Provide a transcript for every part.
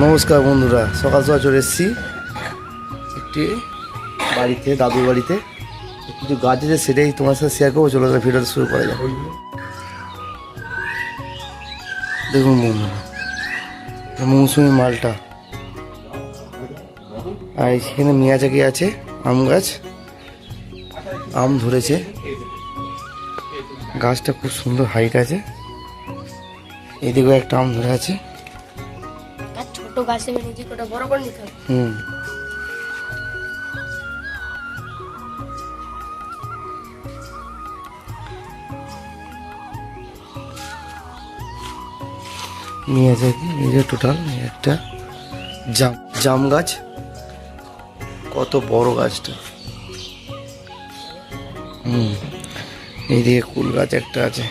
নমস্কার বন্ধুরা, সকাল সকাল চলে এসেছি একটি বাড়িতে, দাদুর বাড়িতে। কিছু গাছ আছে, সেটাই তোমার সাথে শেয়ার করবো। চলো ভিডিওটা শুরু করা যাক। দেখুন বন্ধুরা, মৌসুমি মালটা, আর সেখানে মিয়াজাকি আছে, আম গাছ, আম ধরেছে। গাছটা খুব সুন্দর হাইট আছে। এদিকেও একটা আম ধরে আছে। ছোট গাছে নিজে কোটা বড় করে নিতে হবে। মিয়াজাকি, এই যে টোটাল একটা জাম গাছ। কত বড় গাছটা। এইদিকে কুল গাছ একটা আছে।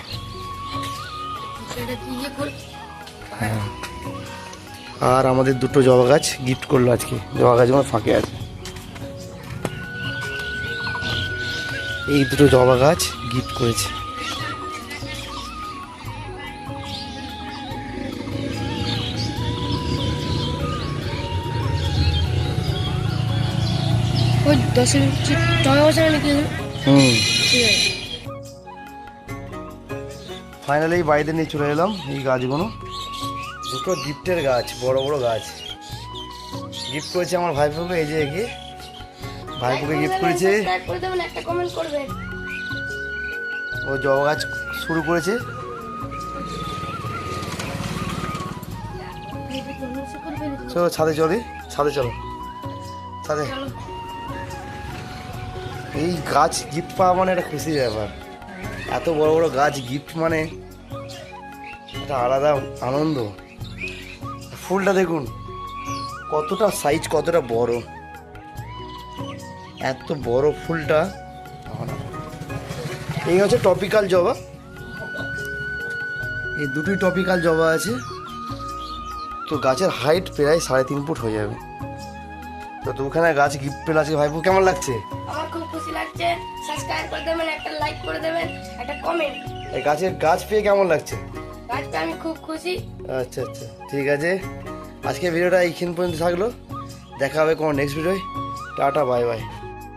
হ্যাঁ, আর আমাদের দুটো জবা গাছ গিফট করলো আজকে। জবা গাছ আমার ফাঁকে আছে। এই দুটো জবা গাছ গিফট করেছে। ওই 10 ইঞ্চি জবা গাছ নাকি? ফাইনালি বাড়িতে নিয়ে চলে এলাম এই গাছগুলো। দুটো গিফটের গাছ, বড় বড় গাছ গিফট করেছে আমার ভাইপোকে। এই যে এগিয়ে ভাইপোকে গিফট করেছে। একটা কমেন্ট করবেন। ও জবা গাছ শুরু করেছে। চলো ছাদে চলি, ছাদে চলো, ছাদে। এই গাছ গিফট পাওয়া মানে একটা খুশির ব্যাপার। এত বড় বড় গাছ গিফট মানে একটা আলাদা আনন্দ। ফুলটা দেখুন কতটা সাইজ, কতটা বড়। এত বড় ফুলটা। এই হচ্ছে টপিক্যাল জবা। এই দুটোই টপিক্যাল জবা আছে। তো গাছের হাইট প্রায় 3.5 ফুট হয়ে যাবে। তো দুখানে গাছ গিফট পেলে আছে। ভাইপো কেমন লাগছে? আমার খুব খুশি লাগছে। সাবস্ক্রাইব করে দেবেন, একটা লাইক করে দেবেন, একটা কমেন্ট। এই গাছের গাছ পেয়ে কেমন লাগছে? গাছ পেয়ে আমি খুব খুশি। আচ্ছা আচ্ছা, ঠিক আছে। আজকে ভিডিওটা এইখান পর্যন্ত থাকলো। দেখা হবে কোনো নেক্সট ভিডিওয়। Tata, bye by.